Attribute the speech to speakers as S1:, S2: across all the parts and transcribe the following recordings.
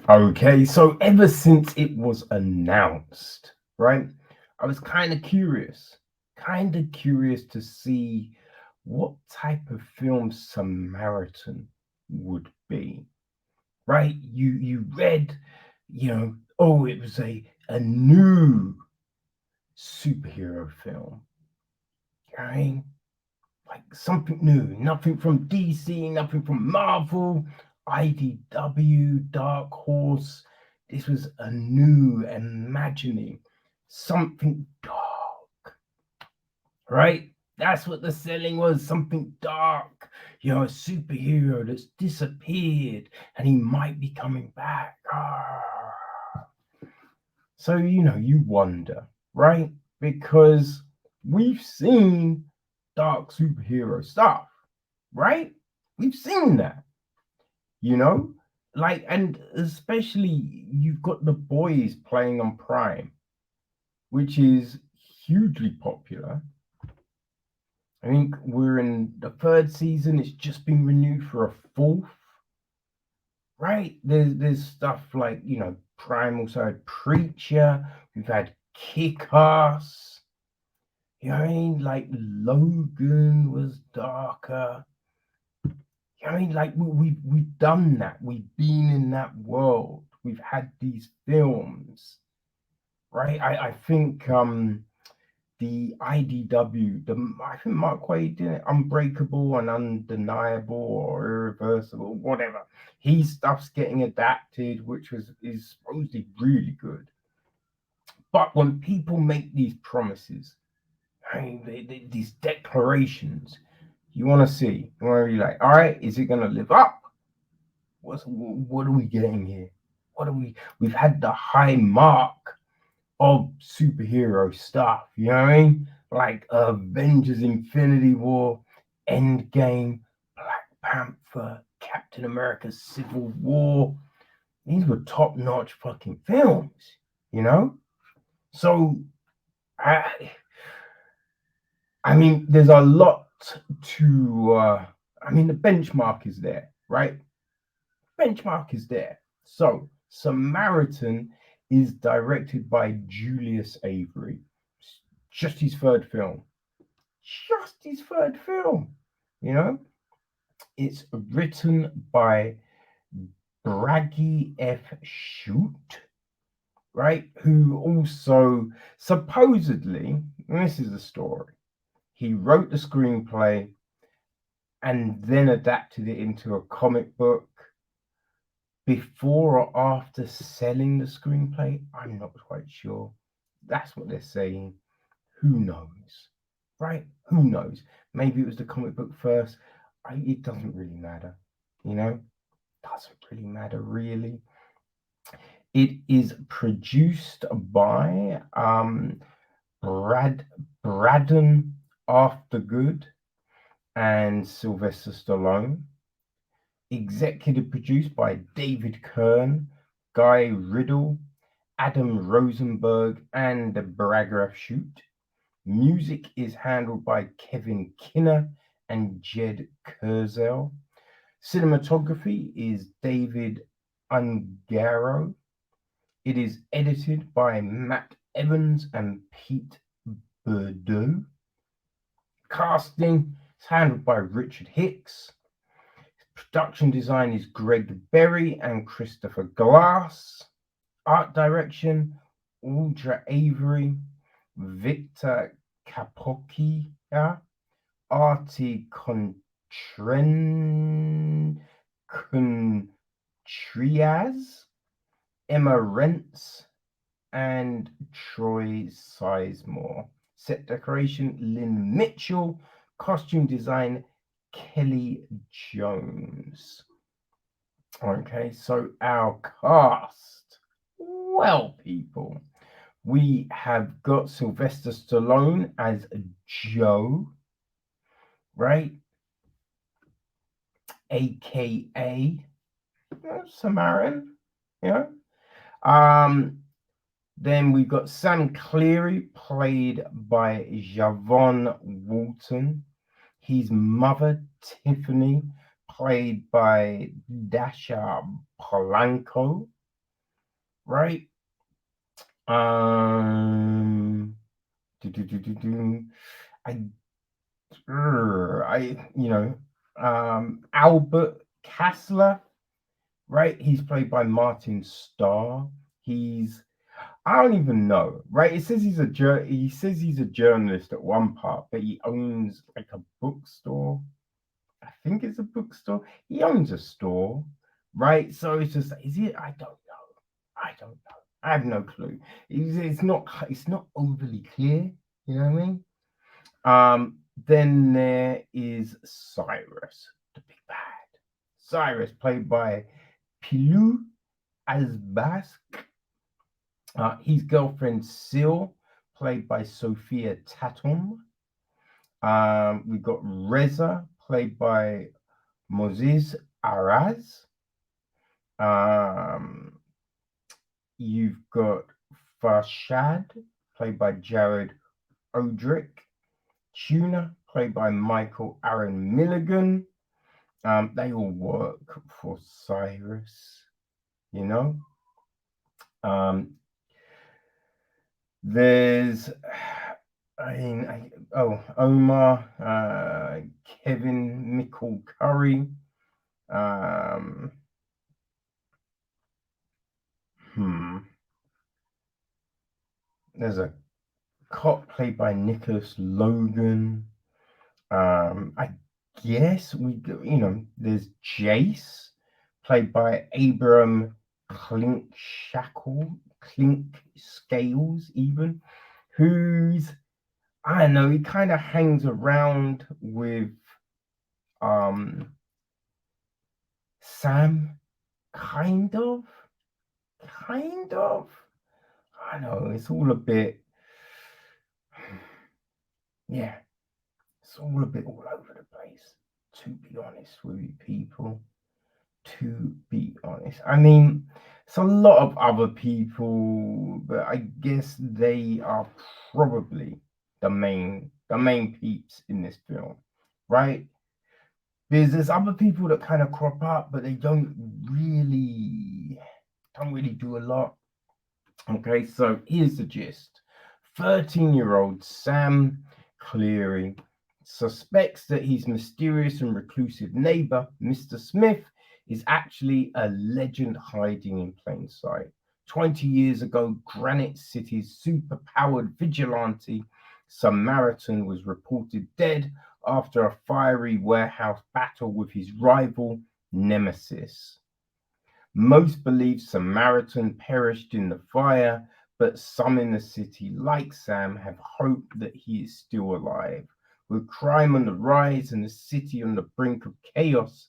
S1: Okay, so ever since it was announced, right, I was kind of curious to see what type of film Samaritan would be, right? You read, oh, it was a new superhero film, right? Like something new, nothing from DC, nothing from Marvel, IDW, Dark Horse. This was a new imagining, something dark, right? That's what the selling was, something dark. A superhero that's disappeared and he might be coming back. So, you wonder, right? Because we've seen dark superhero stuff, right? We've seen that, you know? And especially you've got The Boys playing on Prime, which is hugely popular. I think we're in the third season, it's just been renewed for a fourth, right? There's stuff like, Prime also had Preacher, we've had Kick Ass. You know what I mean? Like Logan was darker. You know what I mean? Like we've done that. We've been in that world. We've had these films, right? I think the IDW, I think Mark Wade did it, Unbreakable and Undeniable or Irreversible, whatever. His stuff's getting adapted, which is supposedly really good. But when people make these promises, I mean, these declarations, you want to see, you want to be like, all right, is it going to live up? What are we getting here? We've had the high mark of superhero stuff, you know what I mean? Like Avengers Infinity War, Endgame, Black Panther, Captain America Civil War. These were top notch fucking films, you know? So, I, I mean, there's a lot to. The benchmark is there, right? Benchmark is there. So, Samaritan is directed by Julius Avery. Just his third film. Just his third film. You know, it's written by Bragi F. Schut, right? Who also supposedly, and this is the story, he wrote the screenplay and then adapted it into a comic book before or after selling the screenplay. I'm not quite sure. That's what they're saying. Who knows? Right? Who knows? Maybe it was the comic book first. It doesn't really matter. Doesn't really matter, really. It is produced by Braddon Aftergood and Sylvester Stallone. Executive produced by David Kern, Guy Riddle, Adam Rosenberg, and Bragi F. Schut. Music is handled by Kevin Kinner and Jed Kurzel. Cinematography is David Ungaro. It is edited by Matt Evans and Pete Bordeaux. Casting is handled by Richard Hicks. Production design is Greg Berry and Christopher Glass. Art direction, Audra Avery, Victor Capocia, Artie Contriaz, Emma Rentz, and Troy Sizemore. Set decoration, Lynn Mitchell. Costume design, Kelly Jones. Okay, so our cast. Well, people, we have got Sylvester Stallone as Joe, right? AKA Samaritan, you know. Then we've got Sam Cleary, played by Javon Walton. His mother, Tiffany, played by Dasha Polanco. right? Um, I, Albert Kassler, right? He's played by Martin Starr. He's I don't even know, right? It says he says he's a journalist at one part, but he owns like a bookstore. I think it's a bookstore. He owns a store, right? So it's just is it? I don't know. I don't know. I have no clue. It's not overly clear. You know what I mean? Then there is Cyrus, the big bad. Cyrus, played by Pilou Asbask. His girlfriend Sil, played by Sophia Tatum. We've got Reza, played by Moses Araz. You've got Farshad, played by Jared Odrick. Tuna, played by Michael Aaron Milligan. They all work for Cyrus, you know. There's, Omar, Kevin Michael Curry. There's a cop played by Nicholas Logan. I guess there's Jace, played by Abram Clink Scales, even, who's, I don't know, he kind of hangs around with Sam, kind of. I know it's all a bit, yeah, it's all a bit all over the place, to be honest with you people. To be honest, I mean, it's a lot of other people, but I guess they are probably the main peeps in this film, right? There's other people that kind of crop up, but they don't really do a lot. Okay, so here's the gist. 13-year-old Sam Cleary suspects that his mysterious and reclusive neighbor, Mr. Smith, is actually a legend hiding in plain sight. 20 years ago, Granite City's super-powered vigilante, Samaritan, was reported dead after a fiery warehouse battle with his rival, Nemesis. Most believe Samaritan perished in the fire, but some in the city, like Sam, have hope that he is still alive. With crime on the rise and the city on the brink of chaos,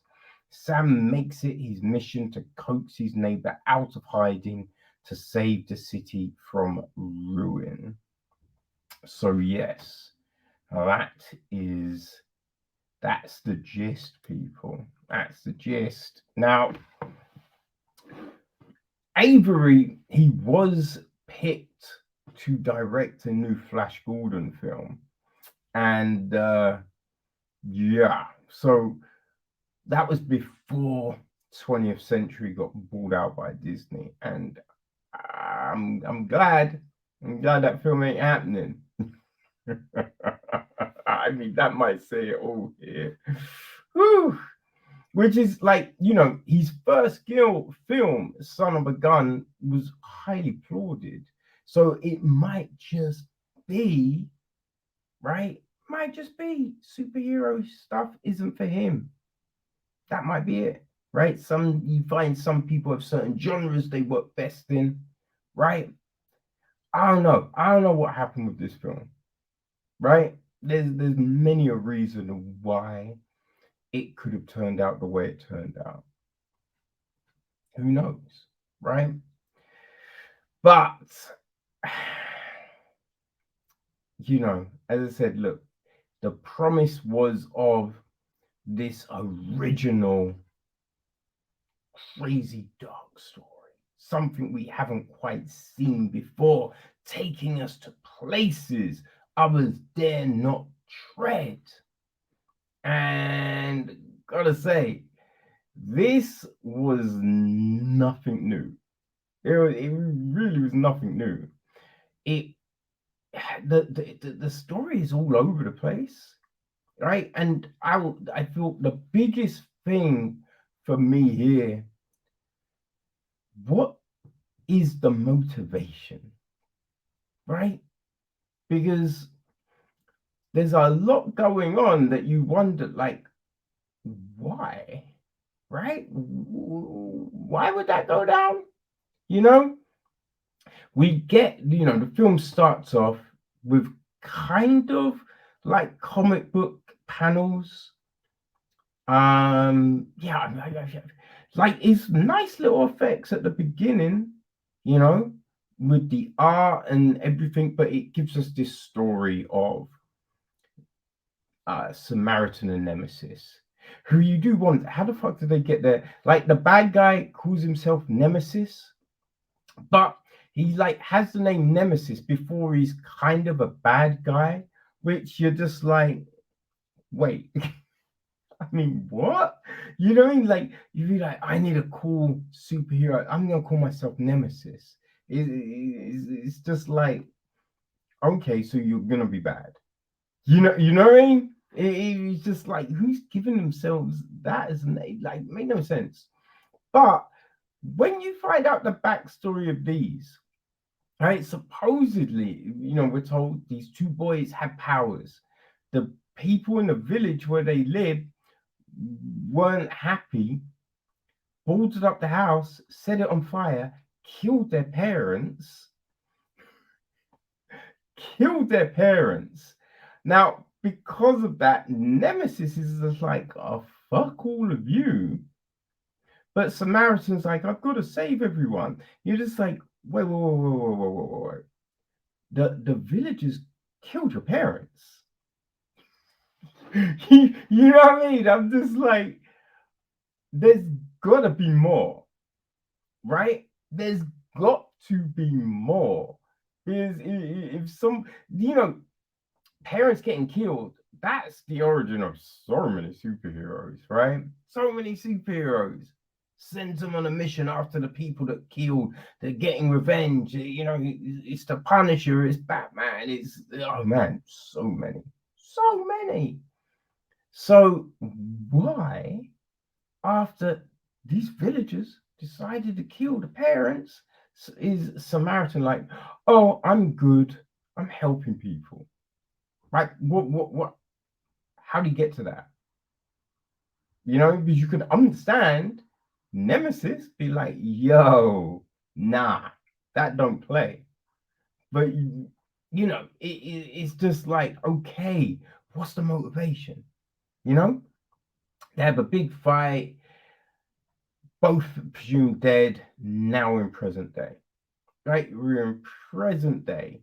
S1: Sam makes it his mission to coax his neighbor out of hiding to save the city from ruin. So yes, that's the gist, people. That's the gist. Now, Avery, he was picked to direct a new Flash Gordon film. And so that was before 20th Century got bought out by Disney. And I'm glad that film ain't happening. I mean, that might say it all here. Whew. Which is like, his first film, Son of a Gun, was highly applauded. So it might just be, right? Might just be superhero stuff isn't for him. That might be it, right? You find some people have certain genres they work best in, right? I don't know. I don't know what happened with this film, right? There's many a reason why it could have turned out the way it turned out. Who knows, right? But, as I said, look, the promise was of this original, crazy dark story, something we haven't quite seen before, taking us to places others dare not tread. And gotta say, this was nothing new. It really was nothing new. It the story is all over the place, right? And I feel the biggest thing for me here, what is the motivation, right? Because there's a lot going on that you wonder, like, why, right? Why would that go down? You know, we get, the film starts off with kind of like comic book panels. Yeah, like it's nice little effects at the beginning, you know, with the art and everything, but it gives us this story of Samaritan and Nemesis, who you do want. How the fuck did they get there? Like the bad guy calls himself Nemesis, but he like has the name Nemesis before he's kind of a bad guy, which you're just like, wait. I mean, what? You know what I mean? Like, you'd be like, I need a cool superhero. I'm gonna call myself Nemesis. It's just like, okay, so you're gonna be bad. You know what I mean? It's just like, who's giving themselves that as a name? Like, made no sense. But when you find out the backstory of these, right? Supposedly, we're told these two boys had powers. The people in the village where they live weren't happy, boarded up the house, set it on fire, killed their parents, Now, because of that, Nemesis is just like, oh, fuck all of you. But Samaritan's like, I've got to save everyone. You're just like, wait. The villagers killed your parents. You know what I mean? I'm just like, there's gotta be more, right? There's got to be more. Because if some, parents getting killed, that's the origin of so many superheroes, right? So many superheroes sends them on a mission after the people that killed. They're getting revenge. It's the Punisher, it's Batman, it's, oh man, so many. So why, after these villagers decided to kill the parents, is Samaritan like, oh, I'm good, I'm helping people? Like, what? How do you get to that? Because you could understand Nemesis be like, yo, nah, that don't play. But it's just like, okay, what's the motivation? They have a big fight, both presumed dead, now in present day. Right? We're in present day.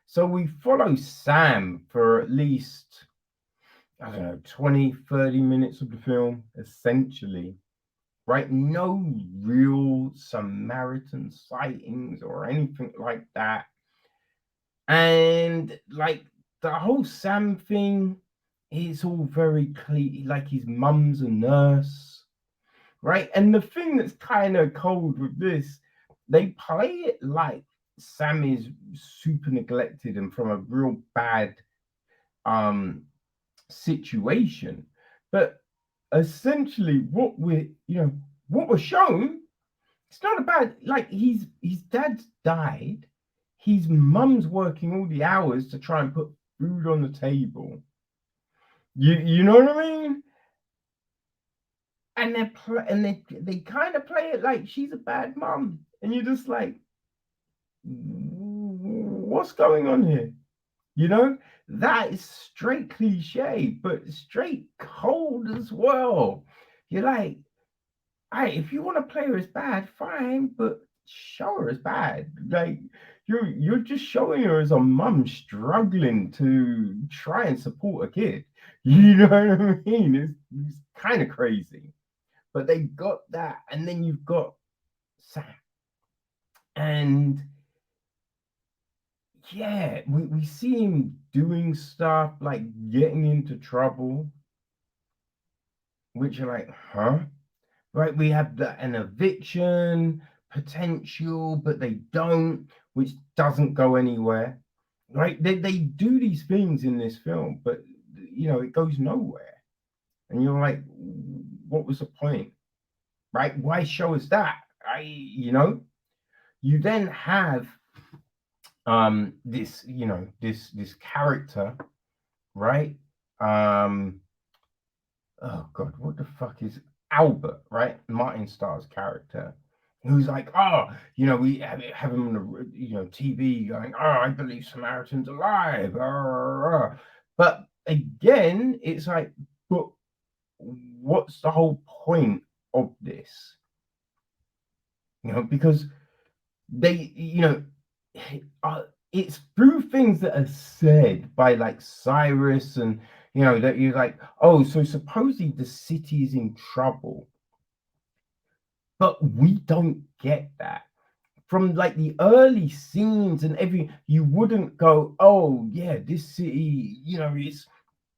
S1: So we follow Sam for at least, I don't know, 20, 30 minutes of the film, essentially. Right? No real Samaritan sightings or anything like that. And like the whole Sam thing, it's all very clear. Like his mum's a nurse, right? And the thing that's kind of cold with this, they play it like Sam is super neglected and from a real bad situation. But essentially what we're shown, it's not about, like, his dad died, his mum's working all the hours to try and put food on the table. You know what I mean? And they kind of play it like she's a bad mum, and you're just like, what's going on here? That is straight cliche, but straight cold as well. You're like, hey, if you want to play her as bad, fine, but show her as bad. Like, you're just showing her as a mum struggling to try and support a kid. You know what I mean? It's kind of crazy. But they got that, and then you've got Sam. And yeah, we see him doing stuff like getting into trouble, which are like, huh? Right? We have an eviction, potential, but they don't, which doesn't go anywhere. Right? They do these things in this film, but it goes nowhere. And you're like, what was the point? Right? Why show us that? You then have this character, right? Oh god, what the fuck is Albert, right? Martin Starr's character, who's like, we have him on the TV going, I believe Samaritan's alive. But again, it's like, but what's the whole point of this? Because they, it's through things that are said by like Cyrus, and that you're like, oh, so supposedly the city is in trouble, but we don't get that from like the early scenes and you wouldn't go, oh yeah, this city, is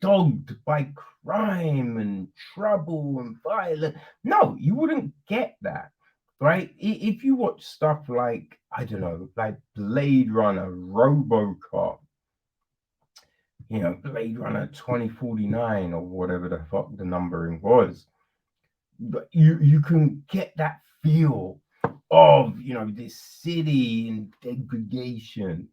S1: dogged by crime and trouble and violence. No, you wouldn't get that. Right? If you watch stuff like, I don't know, like Blade Runner, RoboCop, Blade Runner 2049 or whatever the fuck the numbering was, but you can get that feel of, this city in degradation,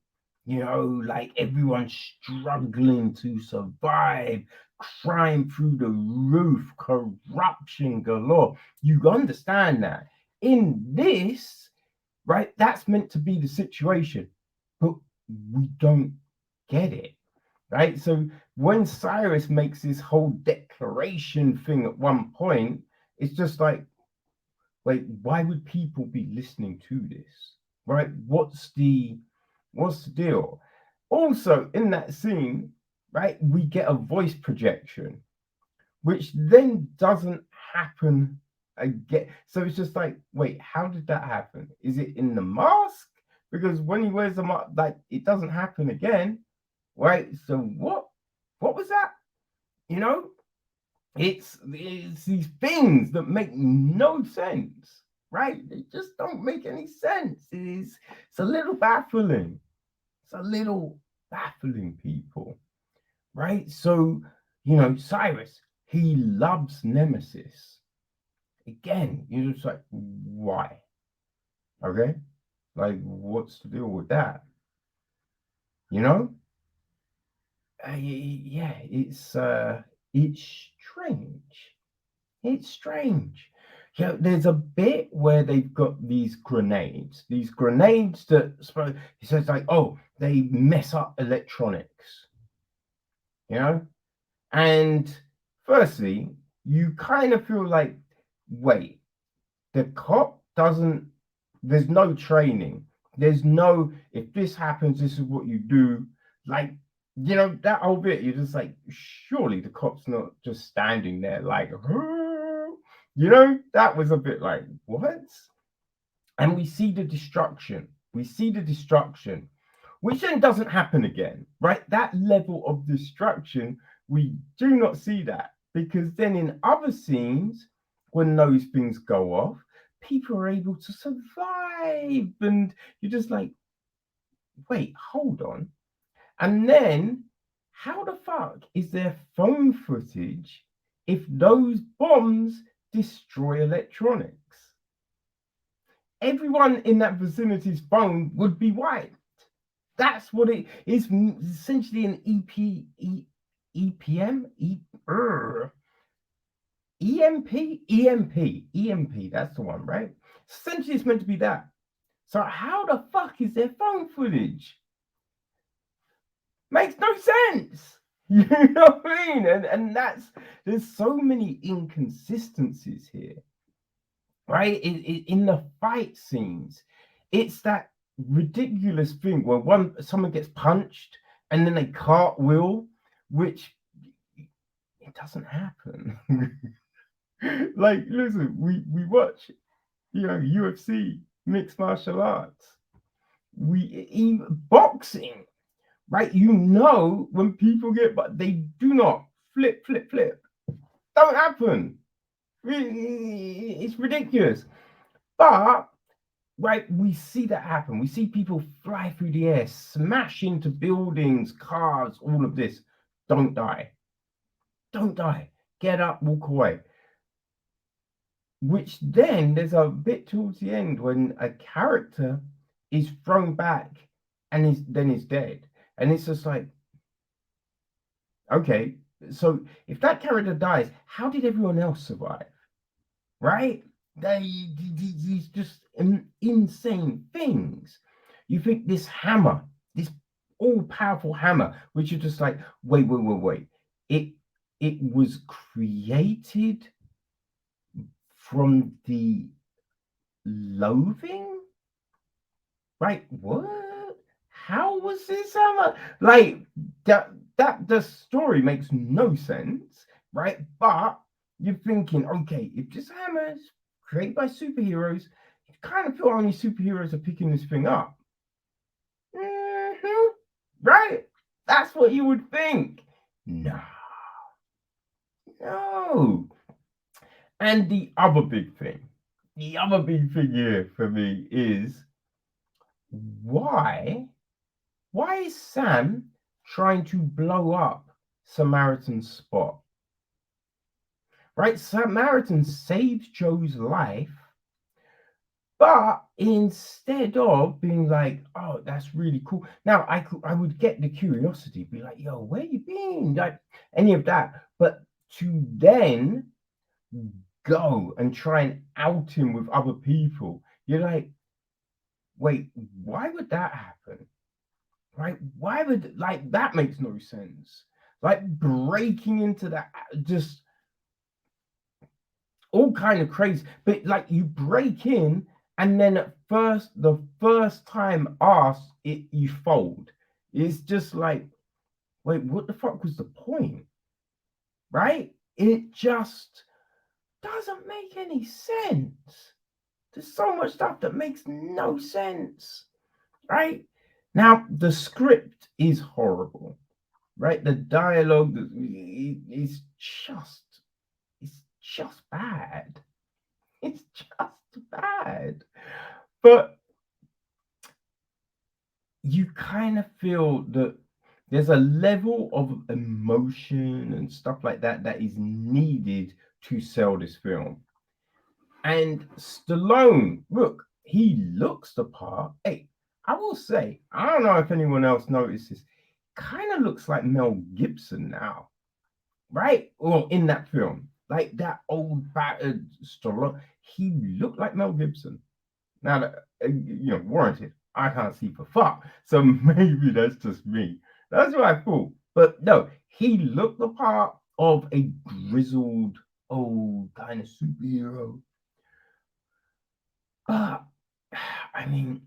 S1: like everyone's struggling to survive, crime through the roof, corruption galore. You understand that. In this, right, that's meant to be the situation, but we don't get it, right? So when Cyrus makes this whole declaration thing at one point, it's just like, wait, why would people be listening to this, right? What's the deal? Also, in that scene, right, we get a voice projection, which then doesn't happen again. So it's just like, wait, how did that happen? Is it in the mask? Because when he wears the mask, like, it doesn't happen again, right? So what was that? It's these things that make no sense, right? They just don't make any sense. It's a little baffling. It's a little baffling, people, right? So, Cyrus, he loves Nemesis. Again, you're just like, why? Okay? Like, what's the deal with that? Yeah, it's strange. It's strange. There's a bit where they've got these grenades that he says like, oh, they mess up electronics. And firstly, you kind of feel like, wait, the cop doesn't, there's no training. There's no, if this happens, this is what you do. Like, that whole bit, you're just like, surely the cop's not just standing there like, that was a bit like, what? And we see the destruction. Which then doesn't happen again, right? That level of destruction, we do not see that, because then in other scenes, when those things go off, people are able to survive, and you're just like, wait, hold on. And then, how the fuck is there phone footage if those bombs destroy electronics? Everyone in that vicinity's phone would be wiped. That's what it is. Essentially an EMP. That's the one, right? Essentially, it's meant to be that. So how the fuck is there phone footage? Makes no sense. You know what I mean? And there's so many inconsistencies here, right? In the fight scenes, it's that ridiculous thing where someone gets punched and then they cartwheel, which it doesn't happen. Like, listen, we watch, UFC, mixed martial arts, even boxing, right? When people but they do not flip. Don't happen. It's ridiculous. But right? We see that happen. We see people fly through the air, smash into buildings, cars, all of this. Don't die. Don't die. Get up, walk away. Which then there's a bit towards the end when a character is thrown back and is dead. And it's just like, okay, so if that character dies, how did everyone else survive? Right? These just insane things. You think this hammer, this all-powerful hammer, which you're just like, wait. It was created from the loathing? Right? What? How was this hammer? Like that the story makes no sense, right? But you're thinking, okay, if this hammer is created by superheroes, you kind of feel only superheroes are picking this thing up. Mm-hmm. Right? That's what you would think. No. And the other big thing here for me is why is Sam trying to blow up Samaritan's spot? Right? Samaritan saved Joe's life, but instead of being like, oh, that's really cool. Now I would get the curiosity, be like, yo, where you been? Like any of that. But to then go and try and out him with other people, you're like, wait, why would that happen? Right? Why would, like, that makes no sense. Like breaking into that, just all kind of crazy. But like you break in and then the first time asked it, you fold. It's just like, wait, what the fuck was the point? Right? It just doesn't make any sense. There's so much stuff that makes no sense. Right? Now, the script is horrible. Right? The dialogue is just bad. It's just bad. But you kind of feel that there's a level of emotion and stuff like that that is needed to sell this film. And Stallone, look, he looks the part. Hey, I will say, I don't know if anyone else notices, kind of looks like Mel Gibson now, right? Or in that film, like that old battered Stallone, he looked like Mel Gibson. Now that warranted, I can't see for fuck, so maybe that's just me. That's what I thought. But no, he looked the part of a grizzled old kind of superhero. But I mean,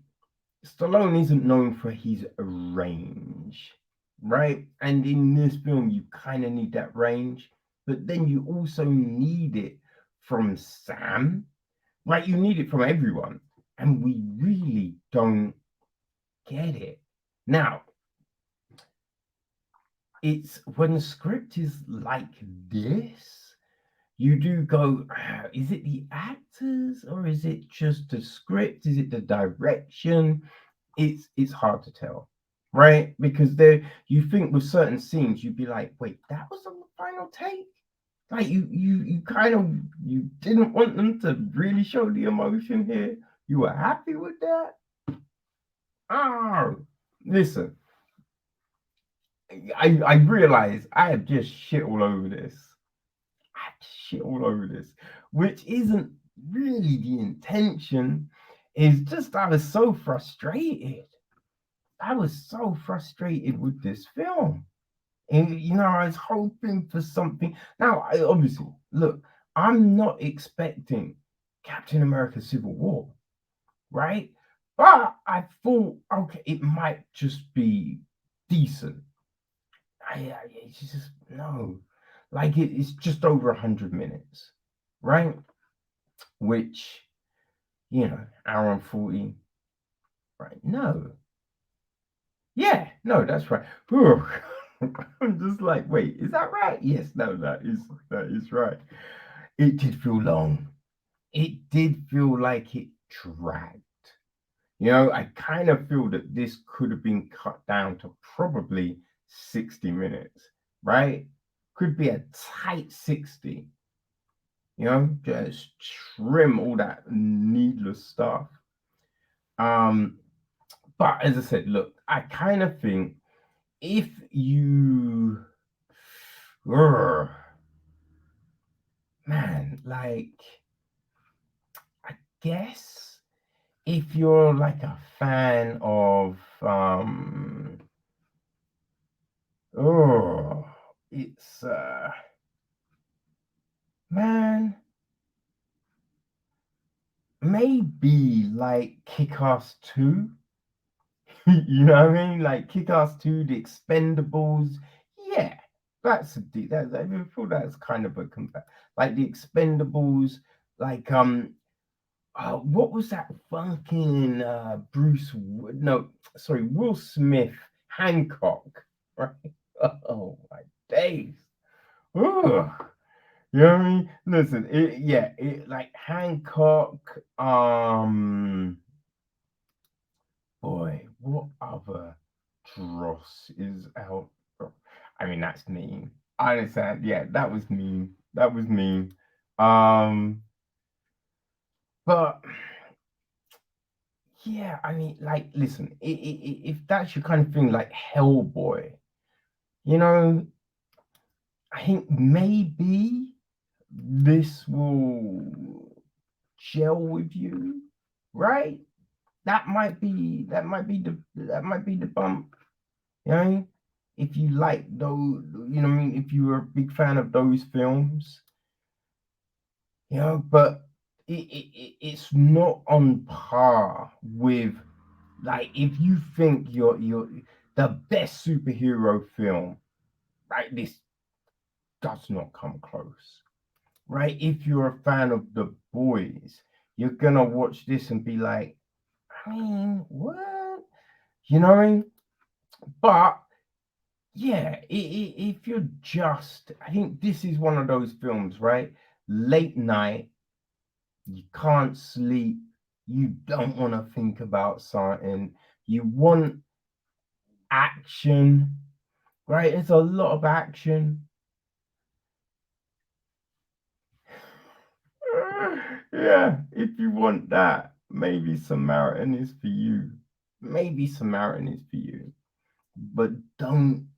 S1: Stallone isn't known for his range, right? And in this film, you kind of need that range, but then you also need it from Sam, right? You need it from everyone, and we really don't get it. Now, it's when the script is like this, you do go, is it the actors or is it just the script? Is it the direction? It's hard to tell, right? Because there, you think with certain scenes, you'd be like, wait, that was on the final take? Like you kind of, you didn't want them to really show the emotion here. You were happy with that? Oh, listen, I realize I have just shit all over this. Which isn't really the intention. Is just I was so frustrated. With this film. And I was hoping for something. Now, I obviously look, I'm not expecting Captain America Civil War, right? But I thought, okay, it might just be decent. It's just no, like it's just over 100 minutes, right? Which, hour and 40, right? No, yeah, no, that's right. I'm just like, wait, is that right? Yes, no, that is right. It did feel long. It did feel like it dragged. I kind of feel that this could have been cut down to probably 60 minutes, right? Could be a tight 60, just trim all that needless stuff. But as I said, look, I kind of think if you, man, like, I guess if you're like a fan of, it's, man, maybe like Kick-Ass 2. You know what I mean? Like Kick-Ass 2, The Expendables. Yeah, that's I feel that's kind of a like The Expendables. Like what was that fucking Will Smith Hancock, right? Oh my days. Ugh. You know what I mean? Listen, like Hancock. Boy, what other dross is out? I mean, that's mean. I understand. Yeah, that was mean. That was mean. But yeah, I mean, like, listen, if that's your kind of thing, like Hellboy, I think maybe this will gel with you, right? That might be the bump. If you like those, what I mean, if you were a big fan of those films, but it's not on par with, like, if you think you're the best superhero film, right? This does not come close, right? If you're a fan of The Boys, you're gonna watch this and be like, I mean, what? You know what I mean? But yeah, if you're I think this is one of those films, right? Late night, you can't sleep, you don't want to think about something, you want action, right? It's a lot of action. Yeah, if you want that, maybe Samaritan is for you. Maybe Samaritan is for you. But don't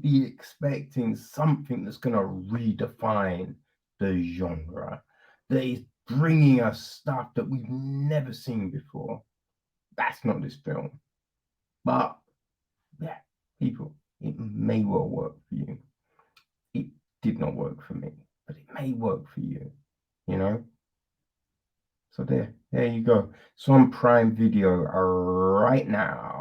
S1: be expecting something that's going to redefine the genre, that is bringing us stuff that we've never seen before. That's not this film. But yeah, people, it may well work for you. It did not work for me, but it may work for you, you know? So there you go. So on Prime Video right now.